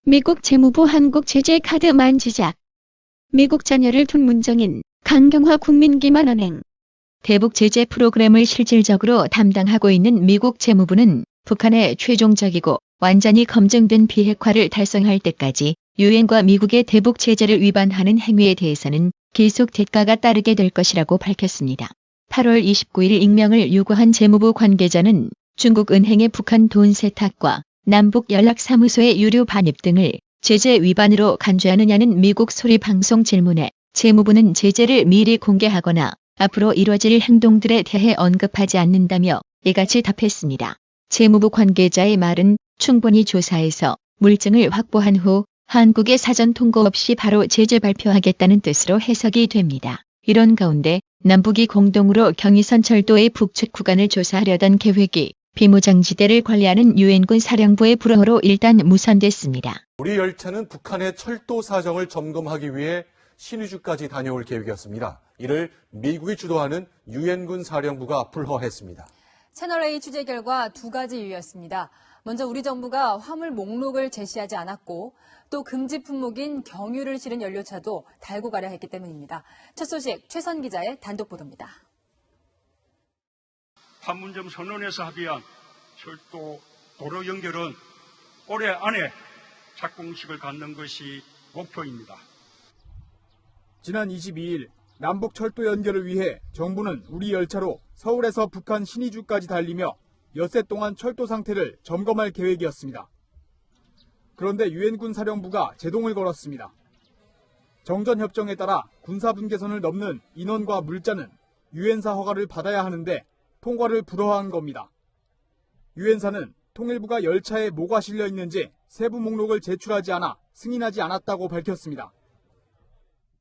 미국 재무부 한국 제재 카드 만지작. 미국 자녀를 둔 문정인, 강경화 국민기만은행. 대북 제재 프로그램을 실질적으로 담당하고 있는 미국 재무부는 북한의 최종적이고 완전히 검증된 비핵화를 달성할 때까지 유엔과 미국의 대북 제재를 위반하는 행위에 대해서는 계속 대가가 따르게 될 것이라고 밝혔습니다. 8월 29일 익명을 요구한 재무부 관계자는 중국 은행의 북한 돈 세탁과 남북 연락사무소의 유료 반입 등을 제재 위반으로 간주하느냐는 미국 소리 방송 질문에 재무부는 제재를 미리 공개하거나 앞으로 이뤄질 행동들에 대해 언급하지 않는다며 이같이 답했습니다. 재무부 관계자의 말은 충분히 조사해서 물증을 확보한 후 한국에 사전 통고 없이 바로 제재 발표하겠다는 뜻으로 해석이 됩니다. 이런 가운데 남북이 공동으로 경의선 철도의 북측 구간을 조사하려던 계획이 비무장지대를 관리하는 유엔군 사령부의 불허로 일단 무산됐습니다. 우리 열차는 북한의 철도 사정을 점검하기 위해 신의주까지 다녀올 계획이었습니다. 이를 미국이 주도하는 유엔군 사령부가 불허했습니다. 채널A 취재 결과 두 가지 이유였습니다. 먼저 우리 정부가 화물 목록을 제시하지 않았고 또 금지 품목인 경유를 실은 연료차도 달고 가려 했기 때문입니다. 첫 소식 최선 기자의 단독 보도입니다. 판문점 선언에서 합의한 철도 도로 연결은 올해 안에 착공식을 갖는 것이 목표입니다. 지난 22일 남북 철도 연결을 위해 정부는 우리 열차로 서울에서 북한 신의주까지 달리며 엿새 동안 철도 상태를 점검할 계획이었습니다. 그런데 유엔군 사령부가 제동을 걸었습니다. 정전협정에 따라 군사분계선을 넘는 인원과 물자는 유엔사 허가를 받아야 하는데 통과를 불허한 겁니다. 유엔사는 통일부가 열차에 뭐가 실려 있는지 세부 목록을 제출하지 않아 승인하지 않았다고 밝혔습니다.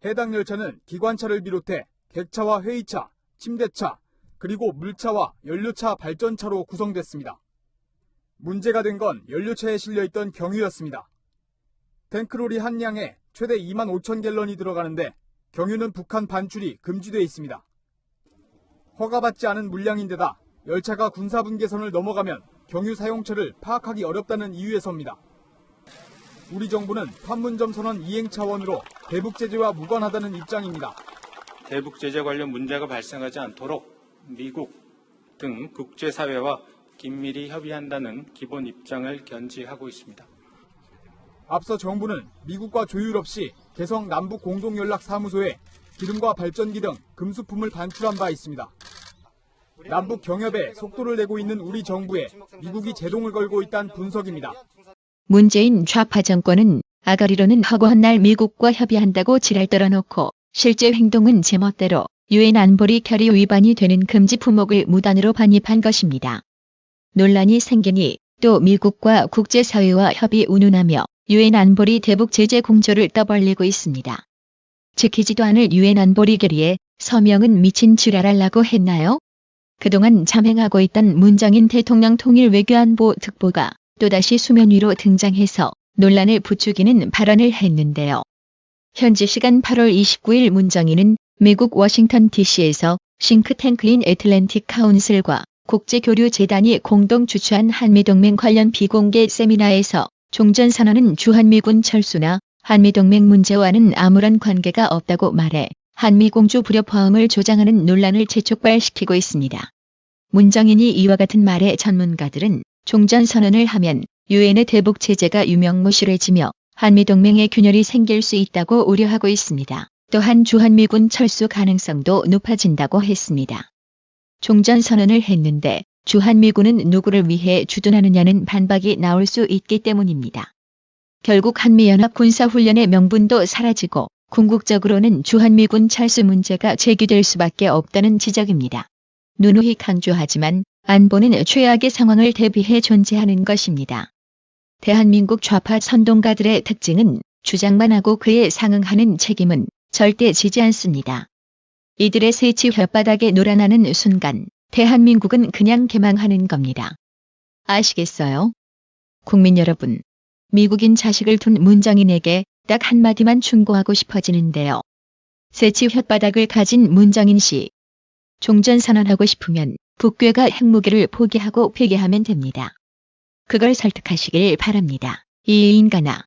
해당 열차는 기관차를 비롯해 객차와 회의차, 침대차, 그리고 물차와 연료차 발전차로 구성됐습니다. 문제가 된 건 연료차에 실려있던 경유였습니다. 탱크롤이 한 량에 최대 2만 5천 갤런이 들어가는데 경유는 북한 반출이 금지되어 있습니다. 허가받지 않은 물량인데다 열차가 군사분계선을 넘어가면 경유 사용처를 파악하기 어렵다는 이유에서입니다. 우리 정부는 판문점 선언 이행 차원으로 대북 제재와 무관하다는 입장입니다. 대북 제재 관련 문제가 발생하지 않도록 미국 등 국제사회와 긴밀히 협의한다는 기본 입장을 견지하고 있습니다. 앞서 정부는 미국과 조율 없이 개성 남북 공동연락사무소에 기름과 발전기 등 금수품을 반출한 바 있습니다. 남북 경협에 속도를 내고 있는 우리 정부에 미국이 제동을 걸고 있다는 분석입니다. 문재인 좌파 정권은 아가리로는 허구한 날 미국과 협의한다고 지랄 떨어놓고 실제 행동은 제멋대로 유엔 안보리 결의 위반이 되는 금지 품목을 무단으로 반입한 것입니다. 논란이 생기니 또 미국과 국제사회와 협의 운운하며 유엔 안보리 대북 제재 공조를 떠벌리고 있습니다. 지키지도 않을 유엔 안보리 결의에 서명은 미친 지랄하려고 했나요? 그동안 잠행하고 있던 문정인 대통령 통일외교안보 특보가 또다시 수면 위로 등장해서 논란을 부추기는 발언을 했는데요. 현지 시간 8월 29일 문정인은 미국 워싱턴 DC에서 싱크탱크인 애틀랜틱 카운슬과 국제교류재단이 공동 주최한 한미동맹 관련 비공개 세미나에서 종전선언은 주한미군 철수나 한미동맹 문제와는 아무런 관계가 없다고 말해 한미공조 불협화음을 조장하는 논란을 재촉발시키고 있습니다. 문정인이 이와 같은 말에 전문가들은 종전선언을 하면 유엔의 대북 제재가 유명무실해지며 한미동맹의 균열이 생길 수 있다고 우려하고 있습니다. 또한 주한미군 철수 가능성도 높아진다고 했습니다. 종전선언을 했는데 주한미군은 누구를 위해 주둔하느냐는 반박이 나올 수 있기 때문입니다. 결국 한미연합 군사훈련의 명분도 사라지고 궁극적으로는 주한미군 철수 문제가 제기될 수밖에 없다는 지적입니다. 누누이 강조하지만 안보는 최악의 상황을 대비해 존재하는 것입니다. 대한민국 좌파 선동가들의 특징은 주장만 하고 그에 상응하는 책임은 절대 지지 않습니다. 이들의 새치 혓바닥에 놀아나는 순간 대한민국은 그냥 개망하는 겁니다. 아시겠어요? 국민 여러분, 미국인 자식을 둔 문정인에게 딱 한마디만 충고하고 싶어지는데요. 새치 혓바닥을 가진 문정인 씨. 종전선언하고 싶으면 북괴가 핵무기를 포기하고 폐기하면 됩니다. 그걸 설득하시길 바랍니다. 이 인간아.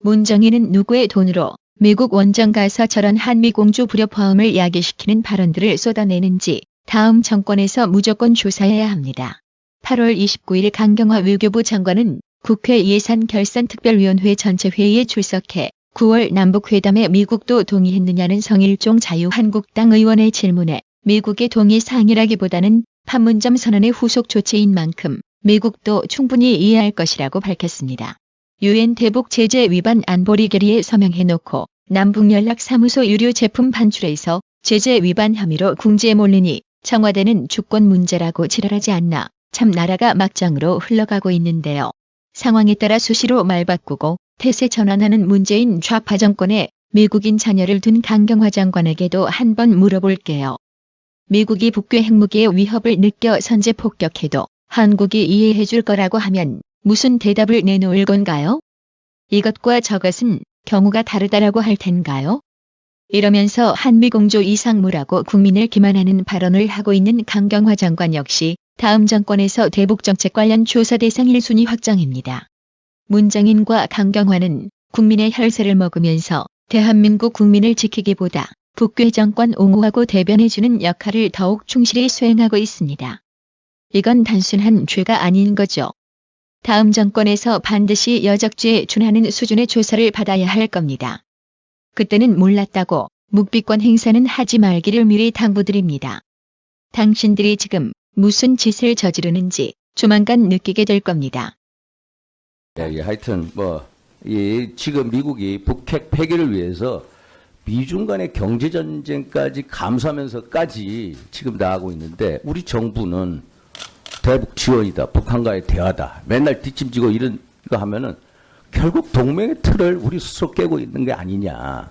문정인은 누구의 돈으로 미국 원정 가서 저런 한미공조 불협화음을 야기시키는 발언들을 쏟아내는지 다음 정권에서 무조건 조사해야 합니다. 8월 29일 강경화 외교부 장관은 국회 예산결산특별위원회 전체회의에 출석해 9월 남북회담에 미국도 동의했느냐는 성일종 자유한국당 의원의 질문에 미국의 동의 사항이라기보다는 판문점 선언의 후속 조치인 만큼 미국도 충분히 이해할 것이라고 밝혔습니다. 유엔 대북 제재 위반 안보리 결의에 서명해놓고 남북연락사무소 유료 제품 반출에서 제재 위반 혐의로 궁지에 몰리니 청와대는 주권 문제라고 지랄하지 않나 참 나라가 막장으로 흘러가고 있는데요. 상황에 따라 수시로 말 바꾸고 태세 전환하는 문재인 좌파 정권에 미국인 자녀를 둔 강경화 장관에게도 한번 물어볼게요. 미국이 북괴 핵무기의 위협을 느껴 선제 폭격해도 한국이 이해해 줄 거라고 하면 무슨 대답을 내놓을 건가요? 이것과 저것은 경우가 다르다라고 할 텐가요? 이러면서 한미공조 이상무라고 국민을 기만하는 발언을 하고 있는 강경화 장관 역시 다음 정권에서 대북정책 관련 조사 대상 1순위 확정입니다. 문정인과 강경화는 국민의 혈세를 먹으면서 대한민국 국민을 지키기보다 북괴 정권 옹호하고 대변해주는 역할을 더욱 충실히 수행하고 있습니다. 이건 단순한 죄가 아닌 거죠. 다음 정권에서 반드시 여적죄에 준하는 수준의 조사를 받아야 할 겁니다. 그때는 몰랐다고 묵비권 행사는 하지 말기를 미리 당부드립니다. 당신들이 지금 무슨 짓을 저지르는지 조만간 느끼게 될 겁니다. 하여튼 지금 미국이 북핵 폐기를 위해서 미중 간의 경제전쟁까지 감수하면서까지 지금 나가고 있는데 우리 정부는 대북 지원이다, 북한과의 대화다, 맨날 뒷짐지고 이런 거 하면은 결국 동맹의 틀을 우리 스스로 깨고 있는 게 아니냐.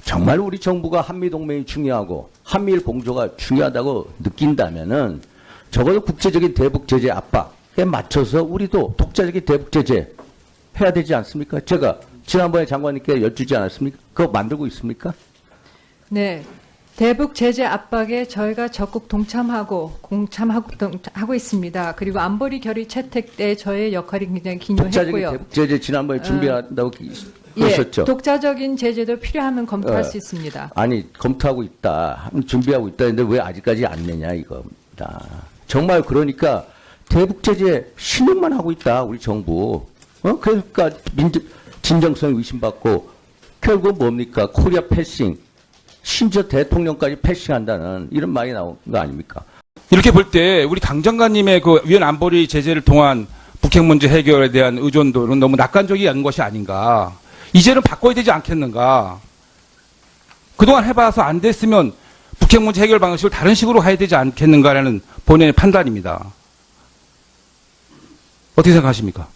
정말 우리 정부가 한미동맹이 중요하고 한미일 공조가 중요하다고 느낀다면은 적어도 국제적인 대북 제재 압박에 맞춰서 우리도 독자적인 대북 제재 해야 되지 않습니까? 제가 지난번에 장관님께 여쭈지 않았습니까? 그거 만들고 있습니까? 네. 대북 제재 압박에 저희가 적극 동참하고 있습니다. 그리고 안보리 결의 채택 때 저의 역할이 굉장히 독자적인 기여했고요. 대북 제재 지난번에 준비한다고 그러셨죠? 예, 독자적인 제재도 필요하면 검토할 수 있습니다. 아니 검토하고 있다, 준비하고 있다 했는데 왜 아직까지 안 내냐 이겁니다. 정말 그러니까 대북 제재 신용만 하고 있다 우리 정부. 그러니까 진정성 의심받고 결국 뭡니까? 코리아 패싱. 심지어 대통령까지 패싱한다는 이런 말이 나온 거 아닙니까? 이렇게 볼 때 우리 강 장관님의 그 유엔 안보리 제재를 통한 북핵 문제 해결에 대한 의존도는 너무 낙관적인 것이 아닌가. 이제는 바꿔야 되지 않겠는가. 그동안 해봐서 안 됐으면 북핵 문제 해결 방식을 다른 식으로 해야 되지 않겠는가라는 본인의 판단입니다. 어떻게 생각하십니까?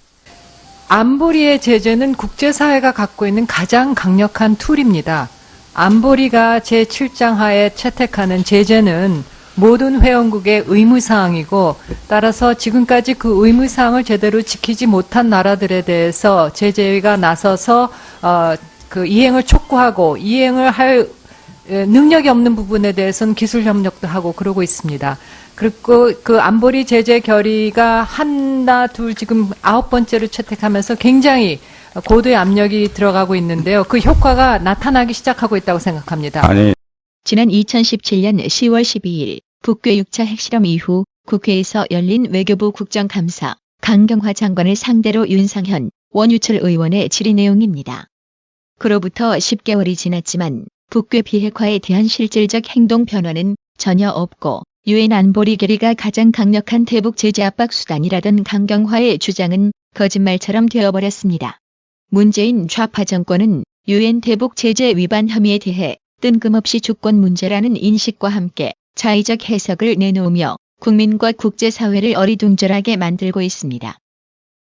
안보리의 제재는 국제사회가 갖고 있는 가장 강력한 툴입니다. 안보리가 제7장 하에 채택하는 제재는 모든 회원국의 의무사항이고 따라서 지금까지 그 의무사항을 제대로 지키지 못한 나라들에 대해서 제재가 나서서 그 이행을 촉구하고 이행을 할 능력이 없는 부분에 대해서는 기술 협력도 하고 그러고 있습니다. 그리고 그 안보리 제재 결의가 하나, 둘, 지금 9번째를 채택하면서 굉장히 고도의 압력이 들어가고 있는데요. 그 효과가 나타나기 시작하고 있다고 생각합니다. 지난 2017년 10월 12일 북괴 6차 핵실험 이후 국회에서 열린 외교부 국정감사 강경화 장관을 상대로 윤상현, 원유철 의원의 질의 내용입니다. 그로부터 10개월이 지났지만 북괴 비핵화에 대한 실질적 행동 변화는 전혀 없고 유엔 안보리 결의가 가장 강력한 대북 제재 압박 수단이라던 강경화의 주장은 거짓말처럼 되어버렸습니다. 문재인 좌파 정권은 유엔 대북 제재 위반 혐의에 대해 뜬금없이 주권 문제라는 인식과 함께 자의적 해석을 내놓으며 국민과 국제사회를 어리둥절하게 만들고 있습니다.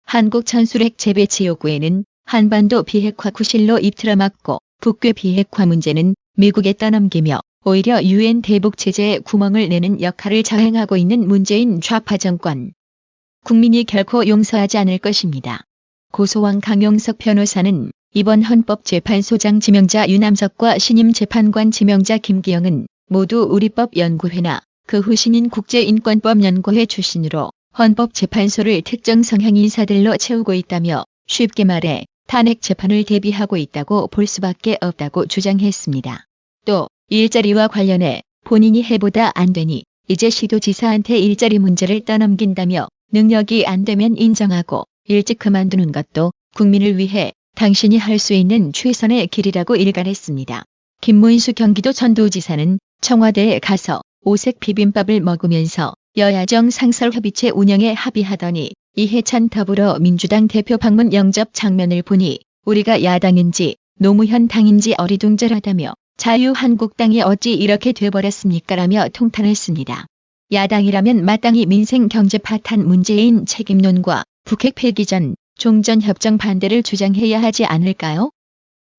한국 천술핵 재배치 요구에는 한반도 비핵화 구실로 입틀어막고 북괴 비핵화 문제는 미국에 떠넘기며 오히려 유엔 대북 제재에 구멍을 내는 역할을 자행하고 있는 문재인 좌파 정권. 국민이 결코 용서하지 않을 것입니다. 고소왕 강용석 변호사는 이번 헌법재판소장 지명자 유남석과 신임 재판관 지명자 김기영은 모두 우리법연구회나 그 후 신인 국제인권법연구회 출신으로 헌법재판소를 특정 성향 인사들로 채우고 있다며 쉽게 말해 탄핵 재판을 대비하고 있다고 볼 수밖에 없다고 주장했습니다. 또 일자리와 관련해 본인이 해보다 안 되니 이제 시도지사한테 일자리 문제를 떠넘긴다며 능력이 안 되면 인정하고 일찍 그만두는 것도 국민을 위해 당신이 할 수 있는 최선의 길이라고 일갈했습니다. 김문수 경기도 전도지사는 청와대에 가서 오색 비빔밥을 먹으면서 여야정 상설협의체 운영에 합의하더니 이해찬 더불어민주당 대표 방문 영접 장면을 보니 우리가 야당인지 노무현 당인지 어리둥절하다며 자유한국당이 어찌 이렇게 돼버렸습니까? 라며 통탄했습니다. 야당이라면 마땅히 민생 경제 파탄 문제인 책임론과 북핵 폐기 전 종전협정 반대를 주장해야 하지 않을까요?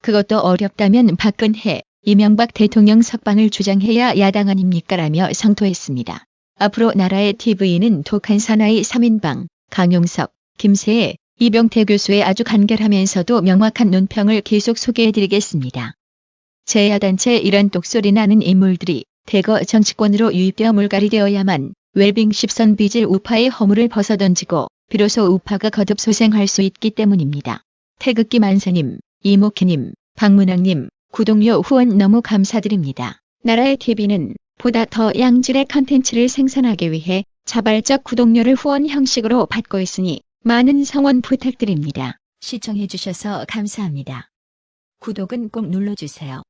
그것도 어렵다면 박근혜, 이명박 대통령 석방을 주장해야 야당 아닙니까? 라며 성토했습니다. 앞으로 나라의 TV는 독한 사나이 3인방, 강용석, 김세애, 이병태 교수의 아주 간결하면서도 명확한 논평을 계속 소개해드리겠습니다. 제1야단체 이런 똑소리 나는 인물들이 대거 정치권으로 유입되어 물갈이되어야만 웰빙 10선 빚을 우파의 허물을 벗어던지고 비로소 우파가 거듭 소생할 수 있기 때문입니다. 태극기 만세님, 이목희님, 박문학님, 구독료 후원 너무 감사드립니다. 나라의 TV는 보다 더 양질의 컨텐츠를 생산하기 위해 자발적 구독료를 후원 형식으로 받고 있으니 많은 성원 부탁드립니다. 시청해주셔서 감사합니다. 구독은 꼭 눌러주세요.